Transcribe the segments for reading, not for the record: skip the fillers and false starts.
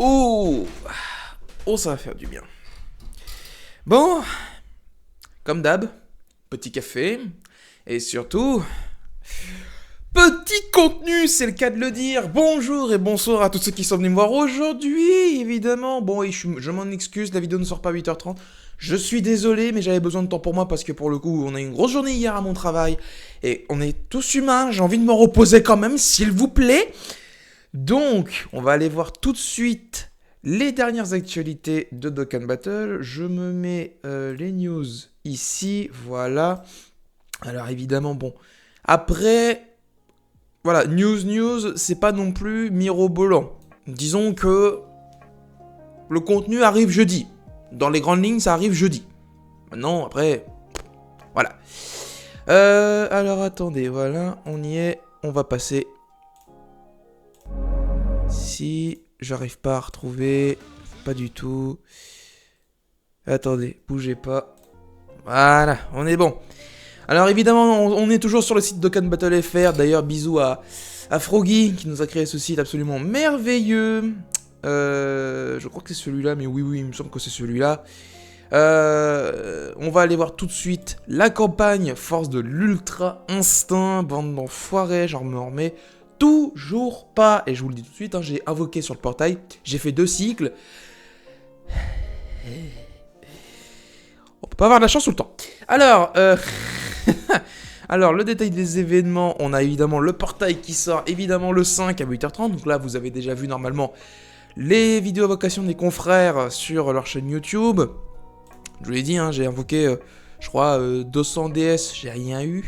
Oh, oh, ça va faire du bien. Bon, comme d'hab, petit café, et surtout, petit contenu, c'est le cas de le dire. Bonjour et bonsoir à tous ceux qui sont venus me voir aujourd'hui, évidemment. Bon, et je m'en excuse, la vidéo ne sort pas à 8h30. Je suis désolé, mais j'avais besoin de temps pour moi parce que pour le coup, on a eu une grosse journée hier à mon travail. Et on est tous humains, j'ai envie de me reposer quand même, s'il vous plaît. Donc, on va aller voir tout de suite les dernières actualités de Dokkan Battle. Je me mets les news ici, voilà. Alors évidemment, bon, après, voilà, news, c'est pas non plus mirobolant. Disons que le contenu arrive jeudi. Dans les grandes lignes, ça arrive jeudi. Maintenant, après, voilà. Alors attendez, voilà, on y est, on va passer. Si j'arrive pas à retrouver, pas du tout. Attendez, bougez pas. Voilà, on est bon. Alors évidemment, on est toujours sur le site Dokkan Battle FR. D'ailleurs, bisous à Froggy qui nous a créé ce site absolument merveilleux. Je crois que c'est celui-là, mais oui, il me semble que c'est celui-là. On va aller voir tout de suite la campagne Force de l'Ultra Instinct. Bande d'enfoirés, j'en me remets toujours pas. Et je vous le dis tout de suite, hein, j'ai invoqué sur le portail. J'ai fait 2 cycles. On peut pas avoir de la chance tout le temps. Alors, alors, le détail des événements, on a évidemment le portail qui sort évidemment le 5 à 8h30. Donc là, vous avez déjà vu normalement les vidéos invocations des confrères sur leur chaîne YouTube. Je vous l'ai dit, hein, j'ai invoqué, je crois, 200 DS, j'ai rien eu.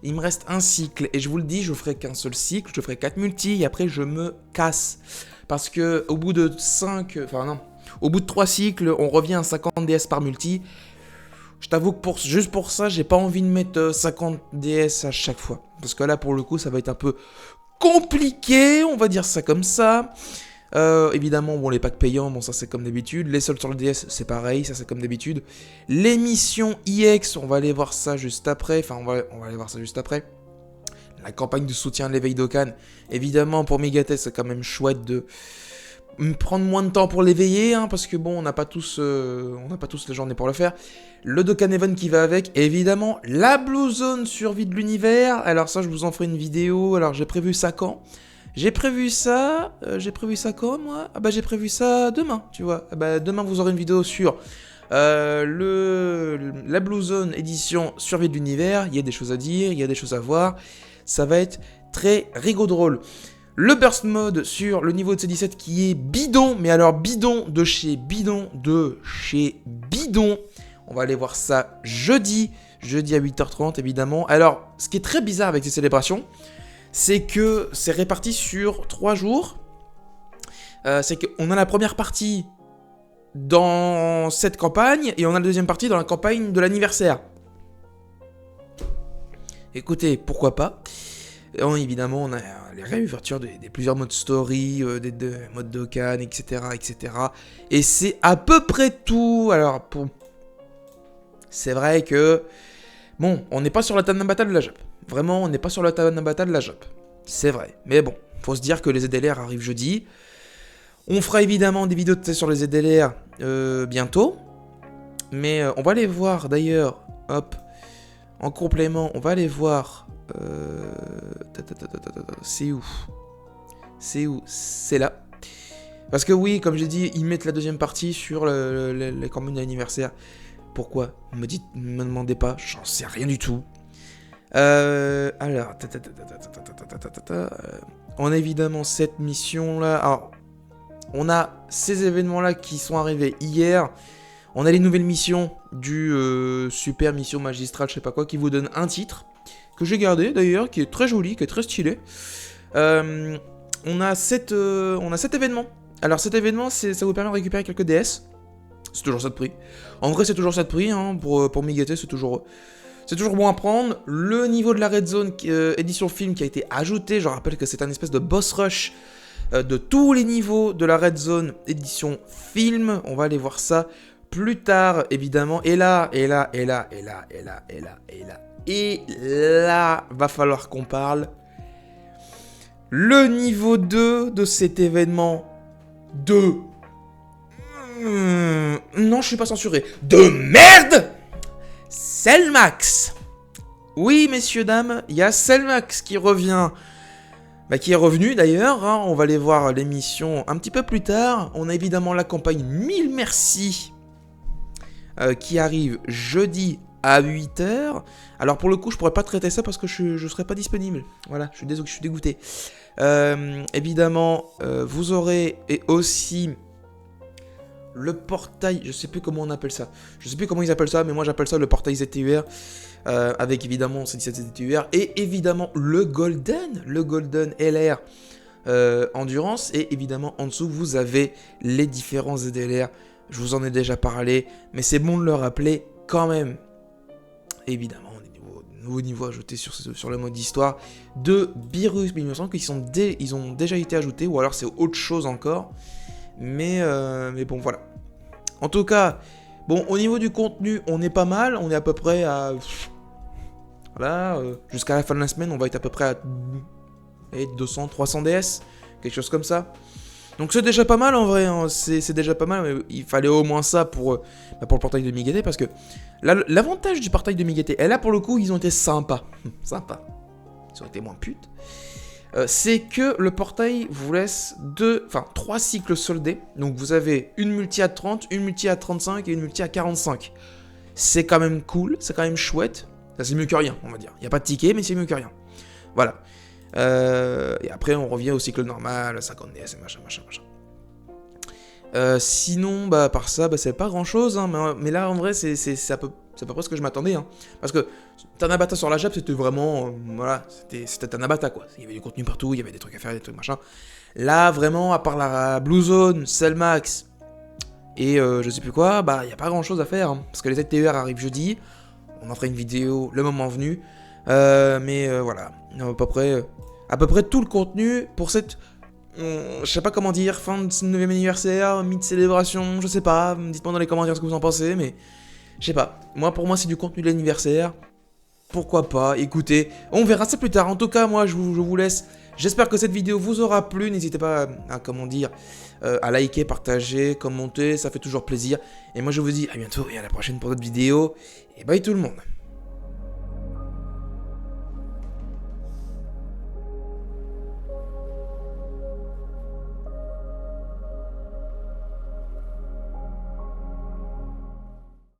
Il me reste un cycle, et je vous le dis, je ferai qu'un seul cycle, je ferai 4 multi, et après je me casse. Parce que au bout de 5, enfin non, au bout de 3 cycles, on revient à 50 DS par multi. Je t'avoue que juste pour ça, j'ai pas envie de mettre 50 DS à chaque fois. Parce que là, pour le coup, ça va être un peu compliqué, on va dire ça comme ça. Évidemment, bon, les packs payants, bon, ça c'est comme d'habitude. Les soldes sur le DS, c'est pareil, ça c'est comme d'habitude. Les missions EX, on va aller voir ça juste après. Enfin, on va aller voir ça juste après. La campagne de soutien à l'éveil Dokkan. Évidemment, pour Megatest, c'est quand même chouette de prendre moins de temps pour l'éveiller, hein, parce que bon, on n'a pas tous la journée pour le faire. Le Dokkan Event qui va avec, et évidemment, la Blue Zone survie de l'univers. Alors ça, je vous en ferai une vidéo. Alors, j'ai prévu ça quand ? J'ai prévu ça quand, moi ? Ah bah j'ai prévu ça demain, tu vois. Ah bah demain vous aurez une vidéo sur la Blue Zone édition survie de l'univers. Il y a des choses à dire, il y a des choses à voir. Ça va être très rigolo-drôle. Le Burst Mode sur le niveau de C17 qui est bidon, mais alors bidon de chez bidon. On va aller voir ça jeudi à 8h30 évidemment. Alors, ce qui est très bizarre avec ces célébrations, c'est que c'est réparti sur 3 jours. C'est qu'on a la première partie dans cette campagne et on a la deuxième partie dans la campagne de l'anniversaire. Écoutez, pourquoi pas. Évidemment, on a les réouvertures des plusieurs modes story, des modes Dokkan, etc., etc. Et c'est à peu près tout. Alors, c'est vrai que bon, on n'est pas sur la table Battle de la Jap. Vraiment, on n'est pas sur la table Battle de la Jap. C'est vrai. Mais bon, faut se dire que les ZLR arrivent jeudi. On fera évidemment des vidéos sur les ZLR bientôt. Mais on va aller voir d'ailleurs, hop, en complément, on va aller voir... c'est où ? C'est là. Parce que oui, comme j'ai dit, ils mettent la deuxième partie sur les campagnes d'anniversaire. Pourquoi ? Me demandez pas, j'en sais rien du tout. Alors, on a évidemment cette mission-là. Alors, on a ces événements-là qui sont arrivés hier. On a les nouvelles missions du super mission magistrale, je sais pas quoi, qui vous donne un titre que j'ai gardé d'ailleurs, qui est très joli, qui est très stylé. On a cet événement. Alors cet événement, ça vous permet de récupérer quelques DS. C'est toujours ça de prix. En vrai, c'est toujours ça de prix, hein, pour Megate, c'est toujours bon à prendre. Le niveau de la Red Zone édition film qui a été ajouté, je rappelle que c'est un espèce de boss rush de tous les niveaux de la Red Zone édition film. On va aller voir ça plus tard, évidemment. Et là, va falloir qu'on parle. Le niveau 2 de cet événement de... Non, je suis pas censuré. De merde, Cellmax. Oui, messieurs, dames, il y a Cellmax qui revient. Bah, qui est revenu d'ailleurs, hein. On va aller voir l'émission un petit peu plus tard. On a évidemment la campagne 1000 merci qui arrive jeudi à 8h. Alors pour le coup, je pourrais pas traiter ça parce que je serai pas disponible. Voilà, je suis désolé, je suis dégoûté. Évidemment, vous aurez et aussi le portail, je sais plus comment on appelle ça. Je sais plus comment ils appellent ça, mais moi j'appelle ça le portail ZTUR. Avec évidemment 117 ZTUR et évidemment le Golden LR Endurance. Et évidemment en dessous vous avez les différents ZLR. Je vous en ai déjà parlé, mais c'est bon de le rappeler quand même. Évidemment, nouveau niveau ajouté sur le mode histoire de Beerus 1900 ils ont déjà été ajoutés, ou alors c'est autre chose encore. Mais bon, voilà. En tout cas, bon, au niveau du contenu, on est pas mal. On est à peu près à... Voilà, jusqu'à la fin de la semaine, on va être à peu près à 200, 300 DS. Quelque chose comme ça. Donc c'est déjà pas mal en vrai, hein. C'est déjà pas mal, mais il fallait au moins ça pour le portail de Migaté, parce que l'avantage du portail de Migaté, et là pour le coup ils ont été sympas, sympas, ils ont été moins putes, c'est que le portail vous laisse 3 cycles soldés, donc vous avez une multi à 30, une multi à 35 et une multi à 45. C'est quand même cool, c'est quand même chouette, ça c'est mieux que rien on va dire, il n'y a pas de ticket mais c'est mieux que rien, voilà. Et après on revient au cycle normal, 50 DS et machin. Sinon, bah par ça, bah c'est pas grand chose, hein, mais là en vrai c'est à peu près ce que je m'attendais, hein, parce que Tanabata sur la Jap c'était vraiment, voilà, c'était Tanabata quoi, il y avait du contenu partout, il y avait des trucs à faire, des trucs machin. Là vraiment, à part la Blue Zone, Cellmax et je sais plus quoi, bah il y a pas grand chose à faire, hein, parce que les ZTUR arrivent jeudi, on en fera une vidéo le moment venu, mais voilà, à peu près tout le contenu pour cette... je sais pas comment dire, fin de 9ème anniversaire, mi-célébration, je sais pas, dites-moi dans les commentaires ce que vous en pensez, mais je sais pas, pour moi c'est du contenu de l'anniversaire, pourquoi pas, écoutez, on verra ça plus tard, en tout cas moi je vous laisse, j'espère que cette vidéo vous aura plu, n'hésitez pas à liker, partager, commenter, ça fait toujours plaisir, et moi je vous dis à bientôt et à la prochaine pour d'autres vidéos, et bye tout le monde.